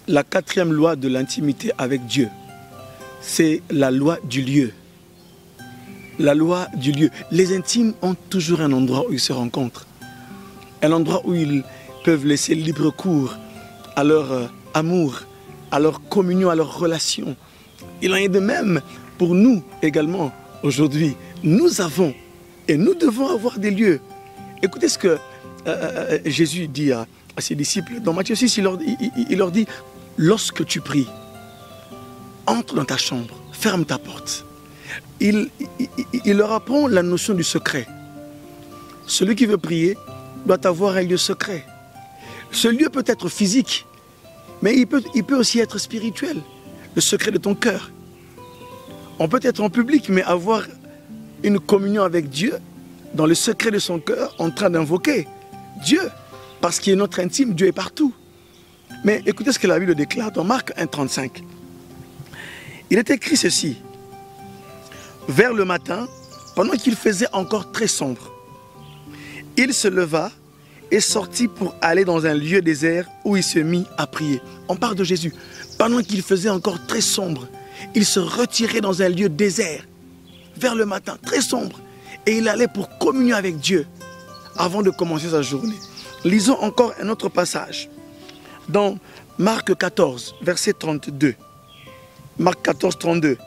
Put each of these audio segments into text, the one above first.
La quatrième loi de l'intimité avec Dieu, c'est la loi du lieu. La loi du lieu. Les intimes ont toujours un endroit où ils se rencontrent. Un endroit où ils peuvent laisser libre cours à leur amour, à leur communion, à leur relation. Il en est de même pour nous également aujourd'hui. Nous avons et nous devons avoir des lieux. Écoutez ce que Jésus dit à ses disciples. Dans Matthieu 6, il leur dit, lorsque tu pries, entre dans ta chambre, ferme ta porte. Il leur apprend la notion du secret. Celui qui veut prier doit avoir un lieu secret. Ce lieu peut être physique, mais il peut aussi être spirituel. Le secret de ton cœur. On peut être en public, mais avoir une communion avec Dieu, dans le secret de son cœur, en train d'invoquer Dieu. Parce qu'il est notre intime, Dieu est partout. Mais écoutez ce que la Bible déclare dans Marc 1,35. Il est écrit ceci. Vers le matin, pendant qu'il faisait encore très sombre, il se leva et sortit pour aller dans un lieu désert où il se mit à prier. On parle de Jésus. Pendant qu'il faisait encore très sombre, il se retirait dans un lieu désert, vers le matin, très sombre. Et il allait pour communier avec Dieu avant de commencer sa journée. Lisons encore un autre passage. Dans Marc 14, verset 32. Marc 14, 32.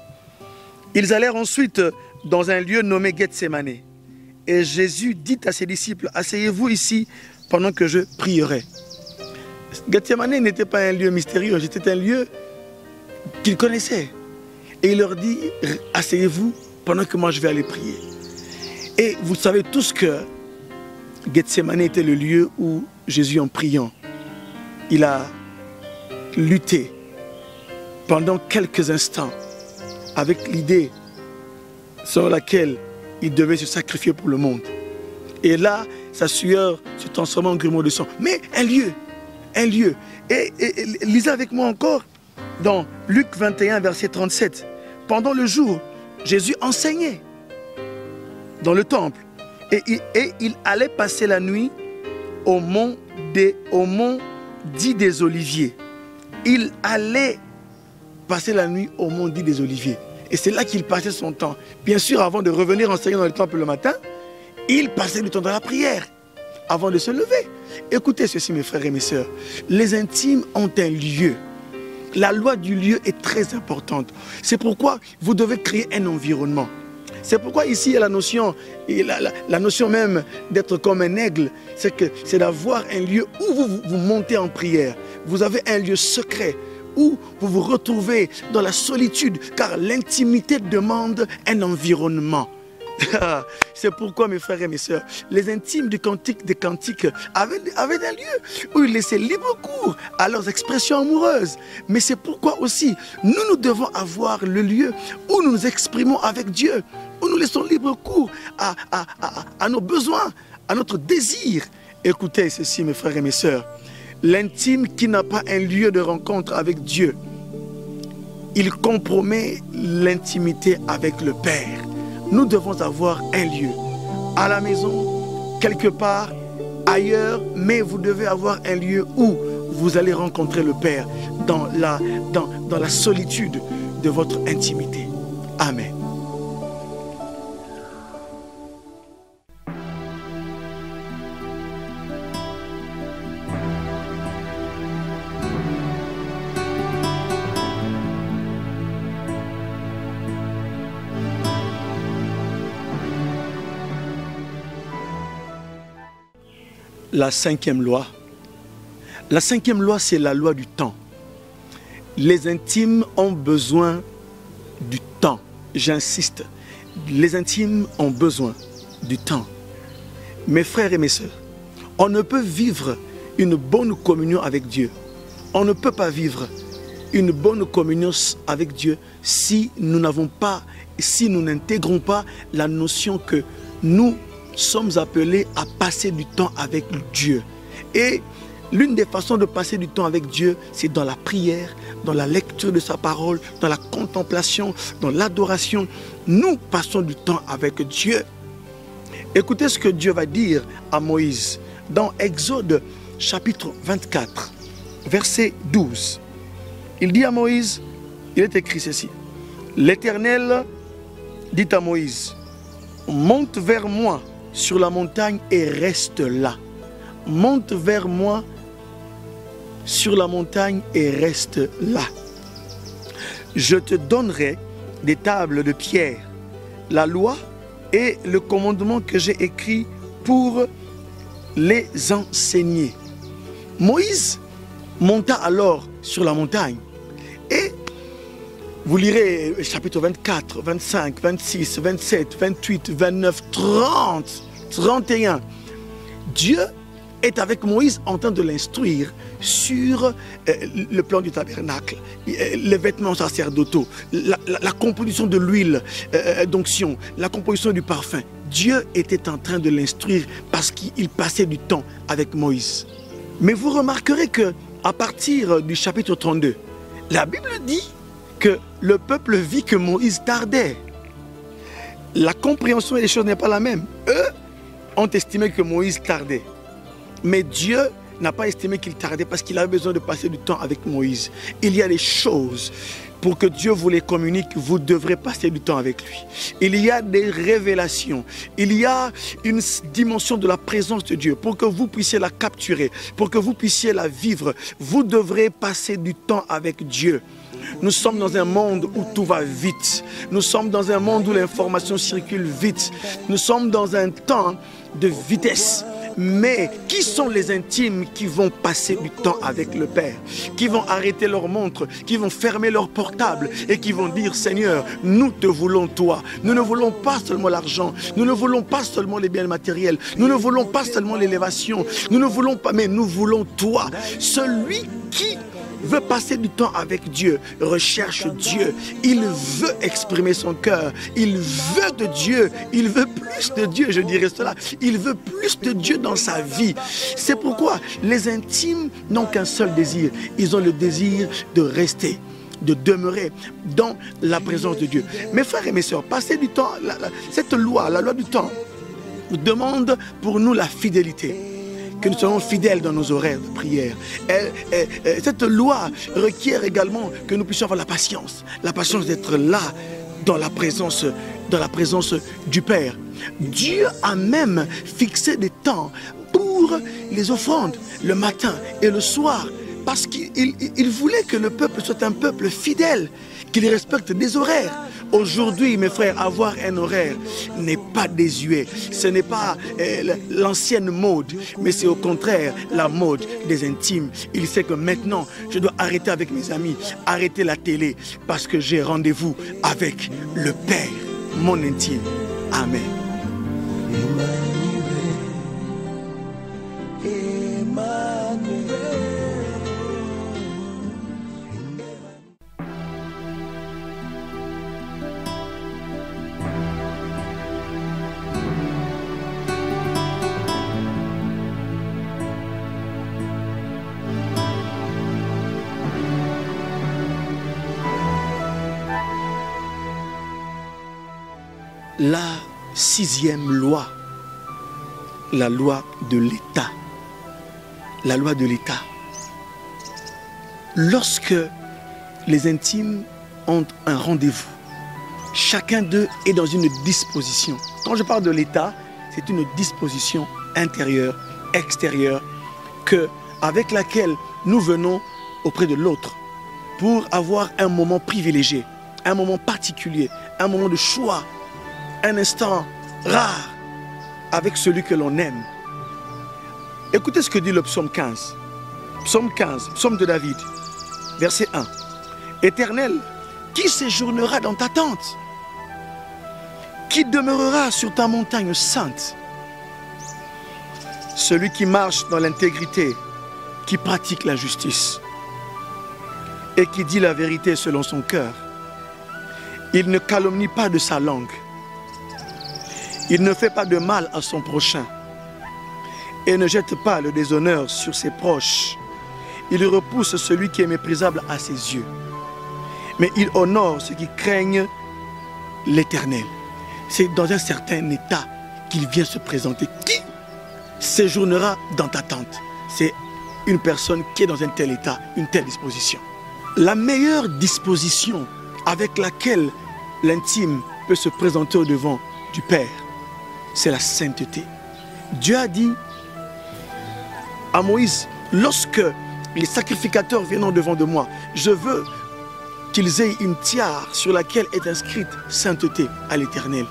Ils allèrent ensuite dans un lieu nommé Gethsémane. Et Jésus dit à ses disciples, asseyez-vous ici pendant que je prierai. Gethsémane n'était pas un lieu mystérieux, c'était un lieu qu'ils connaissaient. Et il leur dit, asseyez-vous pendant que moi je vais aller prier. Et vous savez tous que Gethsémane était le lieu où Jésus, en priant, il a lutté pendant quelques instants avec l'idée sur laquelle il devait se sacrifier pour le monde. Et là, sa sueur se transformait en grumeaux de sang. Mais un lieu, un lieu. Et lisez avec moi encore dans Luc 21, verset 37. Pendant le jour, Jésus enseignait dans le temple. Et il allait passer la nuit au mont dit des Oliviers. Il allait passer la nuit au mont dit des Oliviers. Et c'est là qu'il passait son temps. Bien sûr, avant de revenir enseigner dans le temple le matin, il passait du temps dans la prière avant de se lever. Écoutez ceci, mes frères et mes sœurs. Les intimes ont un lieu. La loi du lieu est très importante. C'est pourquoi vous devez créer un environnement. C'est pourquoi ici, il y a la notion, la notion même d'être comme un aigle, c'est d'avoir un lieu où vous montez en prière. Vous avez un lieu secret où vous vous retrouvez dans la solitude, car l'intimité demande un environnement. C'est pourquoi, mes frères et mes sœurs, les intimes du Cantique des Cantiques avaient un lieu où ils laissaient libre cours à leurs expressions amoureuses. Mais c'est pourquoi aussi, nous devons avoir le lieu où nous nous exprimons avec Dieu, où nous laissons libre cours à nos besoins, à notre désir. Écoutez ceci, mes frères et mes sœurs, l'intime qui n'a pas un lieu de rencontre avec Dieu, il compromet l'intimité avec le Père. Nous devons avoir un lieu, à la maison, quelque part, ailleurs, mais vous devez avoir un lieu où vous allez rencontrer le Père dans la solitude de votre intimité. Amen. La cinquième loi. La cinquième loi, c'est la loi du temps. Les intimes ont besoin du temps. J'insiste. Les intimes ont besoin du temps. Mes frères et mes sœurs, on ne peut vivre une bonne communion avec Dieu. On ne peut pas vivre une bonne communion avec Dieu si nous n'intégrons pas la notion que nous sommes appelés à passer du temps avec Dieu. Et l'une des façons de passer du temps avec Dieu, c'est dans la prière, dans la lecture de sa parole, dans la contemplation, dans l'adoration. Nous passons du temps avec Dieu. Écoutez ce que Dieu va dire à Moïse dans Exode chapitre 24, verset 12. Il dit à Moïse, il est écrit ceci. L'Éternel dit à Moïse, monte vers moi sur la montagne et reste là. Monte vers moi sur la montagne et reste là. Je te donnerai des tables de pierre, la loi et le commandement que j'ai écrit pour les enseigner. Moïse monta alors sur la montagne et vous lirez chapitre 24, 25, 26, 27, 28, 29, 30, 31. Dieu est avec Moïse en train de l'instruire sur le plan du tabernacle, les vêtements sacerdotaux, la composition de l'huile d'onction, la composition du parfum. Dieu était en train de l'instruire parce qu'il passait du temps avec Moïse. Mais vous remarquerez que à partir du chapitre 32, la Bible dit que le peuple vit que Moïse tardait. La compréhension des choses n'est pas la même. Eux ont estimé que Moïse tardait. Mais Dieu n'a pas estimé qu'il tardait parce qu'il avait besoin de passer du temps avec Moïse. Il y a des choses, pour que Dieu vous les communique, vous devrez passer du temps avec lui. Il y a des révélations, il y a une dimension de la présence de Dieu. Pour que vous puissiez la capturer, pour que vous puissiez la vivre, vous devrez passer du temps avec Dieu. Nous sommes dans un monde où tout va vite. Nous sommes dans un monde où l'information circule vite. Nous sommes dans un temps de vitesse. Mais qui sont les intimes qui vont passer du temps avec le Père, qui vont arrêter leur montre, qui vont fermer leur portable et qui vont dire, Seigneur, nous te voulons toi. Nous ne voulons pas seulement l'argent, nous ne voulons pas seulement les biens matériels, nous ne voulons pas seulement l'élévation, nous ne voulons pas, mais nous voulons toi. Celui qui veut passer du temps avec Dieu, recherche Dieu, il veut exprimer son cœur, il veut de Dieu, il veut plus de Dieu, je dirais cela, il veut plus de Dieu dans sa vie. C'est pourquoi les intimes n'ont qu'un seul désir, ils ont le désir de rester, de demeurer dans la présence de Dieu. Mes frères et mes sœurs, passer du temps, cette loi, la loi du temps, demande pour nous la fidélité. Que nous soyons fidèles dans nos horaires de prière. Cette loi requiert également que nous puissions avoir la patience d'être là dans la présence du Père. Dieu a même fixé des temps pour les offrandes, le matin et le soir, parce qu'il voulait que le peuple soit un peuple fidèle, qu'il respecte des horaires. Aujourd'hui, mes frères, avoir un horaire n'est pas désuet. Ce n'est pas l'ancienne mode, mais c'est au contraire la mode des intimes. Il sait que maintenant, je dois arrêter avec mes amis, arrêter la télé, parce que j'ai rendez-vous avec le Père, mon intime. Amen. La sixième loi, la loi de l'État. La loi de l'État. Lorsque les intimes ont un rendez-vous, chacun d'eux est dans une disposition. Quand je parle de l'État, c'est une disposition intérieure, extérieure, avec laquelle nous venons auprès de l'autre pour avoir un moment privilégié, un moment particulier, un moment de choix, un instant rare avec celui que l'on aime. Écoutez ce que dit le psaume 15. Psaume 15, psaume de David, verset 1. Éternel, qui séjournera dans ta tente? Qui demeurera sur ta montagne sainte? Celui qui marche dans l'intégrité, qui pratique la justice et qui dit la vérité selon son cœur. Il ne calomnie pas de sa langue. Il ne fait pas de mal à son prochain et ne jette pas le déshonneur sur ses proches. Il repousse celui qui est méprisable à ses yeux, mais il honore ceux qui craignent l'Éternel. C'est dans un certain état qu'il vient se présenter. Qui séjournera dans ta tente? C'est une personne qui est dans un tel état, une telle disposition. La meilleure disposition avec laquelle l'intime peut se présenter au-devant du Père, c'est la sainteté. Dieu a dit à Moïse, lorsque les sacrificateurs viendront devant de moi, je veux qu'ils aient une tiare sur laquelle est inscrite sainteté à l'Éternel.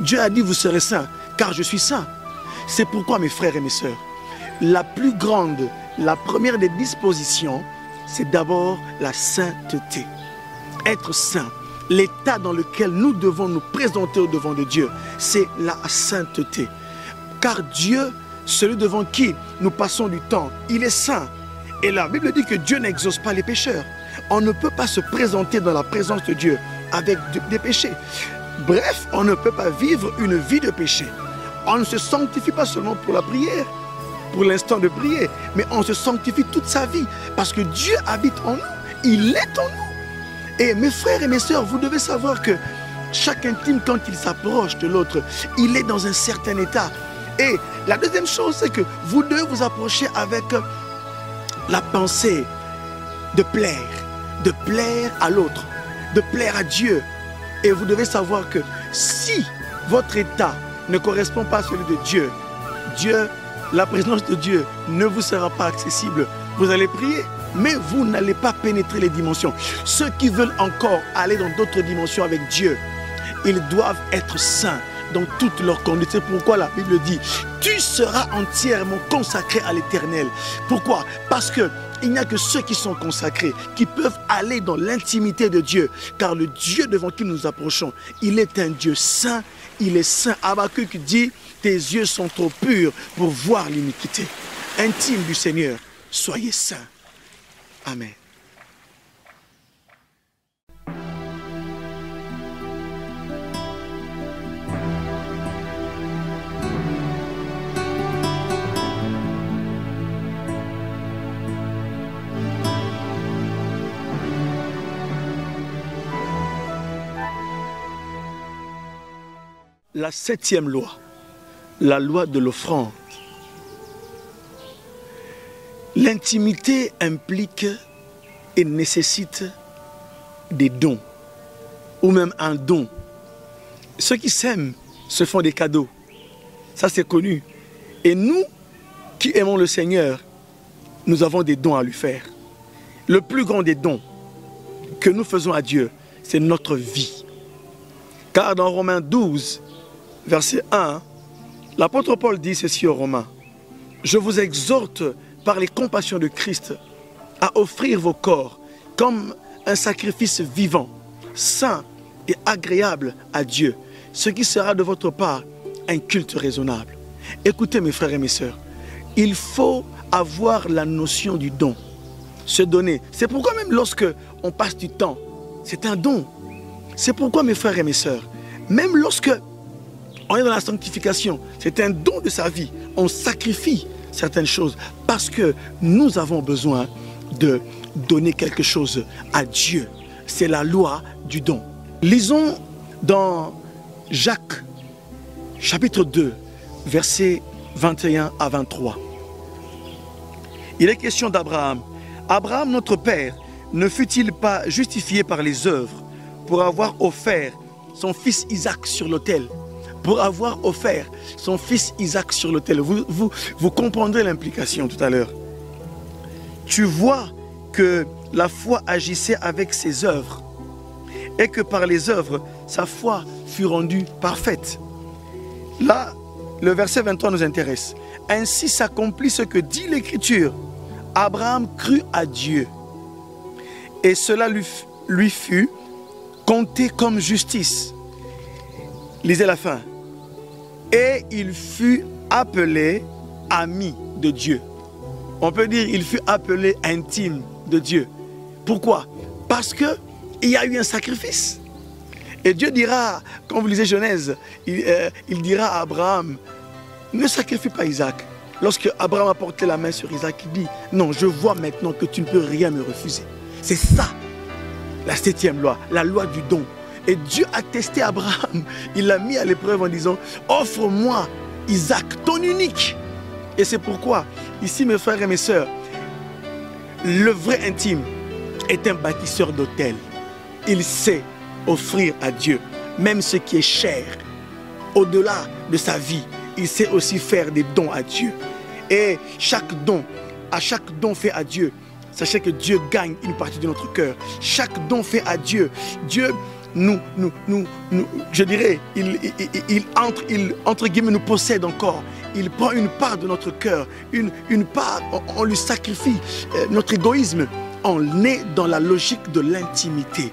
Dieu a dit, vous serez saints, car je suis saint. C'est pourquoi, mes frères et mes sœurs, la plus grande, la première des dispositions, c'est d'abord la sainteté. Être saint, l'état dans lequel nous devons nous présenter au devant de Dieu, c'est la sainteté. Car Dieu, celui devant qui nous passons du temps, il est saint. Et la Bible dit que Dieu n'exauce pas les pécheurs. On ne peut pas se présenter dans la présence de Dieu avec des péchés. Bref, on ne peut pas vivre une vie de péché. On ne se sanctifie pas seulement pour la prière, pour l'instant de prier, mais on se sanctifie toute sa vie parce que Dieu habite en nous, il est en nous. Et mes frères et mes sœurs, vous devez savoir que chaque intime, quand il s'approche de l'autre, il est dans un certain état. Et la deuxième chose, c'est que vous devez vous approcher avec la pensée de plaire à l'autre, de plaire à Dieu. Et vous devez savoir que si votre état ne correspond pas à celui de Dieu, la présence de Dieu ne vous sera pas accessible. Vous allez prier, mais vous n'allez pas pénétrer les dimensions. Ceux qui veulent encore aller dans d'autres dimensions avec Dieu, ils doivent être saints dans toutes leurs conduites. C'est pourquoi la Bible dit, tu seras entièrement consacré à l'Éternel. Pourquoi? Parce que il n'y a que ceux qui sont consacrés, qui peuvent aller dans l'intimité de Dieu. Car le Dieu devant qui nous approchons, il est un Dieu saint, il est saint. Habakkuk dit, tes yeux sont trop purs pour voir l'iniquité. Intime du Seigneur, soyez saints. Amen. La 7e loi, la loi de l'offrande. L'intimité implique et nécessite des dons, ou même un don. Ceux qui s'aiment se font des cadeaux. Ça, c'est connu. Et nous, qui aimons le Seigneur, nous avons des dons à lui faire. Le plus grand des dons que nous faisons à Dieu, c'est notre vie. Car dans Romains 12, verset 1, l'apôtre Paul dit ceci aux Romains. Je vous exhorte par les compassions de Christ à offrir vos corps comme un sacrifice vivant, saint et agréable à Dieu, ce qui sera de votre part un culte raisonnable. Écoutez mes frères et mes sœurs, il faut avoir la notion du don, se donner. C'est pourquoi même lorsque on passe du temps, c'est un don. C'est pourquoi mes frères et mes sœurs, même lorsque on est dans la sanctification, c'est un don de sa vie. On sacrifie certaines choses parce que nous avons besoin de donner quelque chose à Dieu. C'est la loi du don. Lisons dans Jacques, chapitre 2, versets 21 à 23. Il est question d'Abraham. Abraham, notre père, ne fut-il pas justifié par les œuvres pour avoir offert son fils Isaac sur l'autel? Pour avoir offert son fils Isaac sur l'autel. Vous comprendrez l'implication tout à l'heure. Tu vois que la foi agissait avec ses œuvres et que par les œuvres, sa foi fut rendue parfaite. Là, le verset 23 nous intéresse. Ainsi s'accomplit ce que dit l'Écriture. Abraham crut à Dieu et cela lui fut compté comme justice. Lisez la fin. Et il fut appelé ami de Dieu. On peut dire il fut appelé intime de Dieu. Pourquoi? Parce qu'il y a eu un sacrifice. Et Dieu dira, quand vous lisez Genèse, il dira à Abraham, ne sacrifie pas Isaac. Lorsque Abraham a porté la main sur Isaac, il dit, non, je vois maintenant que tu ne peux rien me refuser. C'est ça, la 7e loi, la loi du don. Et Dieu a testé Abraham, il l'a mis à l'épreuve en disant, offre-moi Isaac, ton unique. Et c'est pourquoi, ici mes frères et mes sœurs, le vrai intime, est un bâtisseur d'autel. Il sait offrir à Dieu même ce qui est cher. Au-delà de sa vie, il sait aussi faire des dons à Dieu. Et à chaque don fait à Dieu, sachez que Dieu gagne une partie de notre cœur. Chaque don fait à Dieu, Dieu je dirais, il entre guillemets nous possède encore. Il prend une part de notre cœur, une part, on lui sacrifie notre égoïsme. On est dans la logique de l'intimité.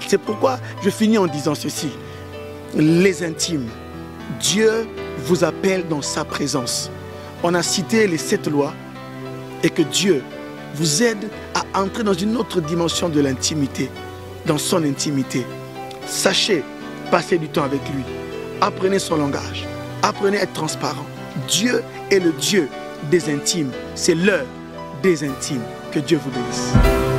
C'est pourquoi je finis en disant ceci. Les intimes, Dieu vous appelle dans sa présence. On a cité les 7 lois et que Dieu vous aide à entrer dans une autre dimension de l'intimité, dans son intimité. Sachez passer du temps avec lui. Apprenez son langage. Apprenez à être transparent. Dieu est le Dieu des intimes. C'est l'heure des intimes. Que Dieu vous bénisse.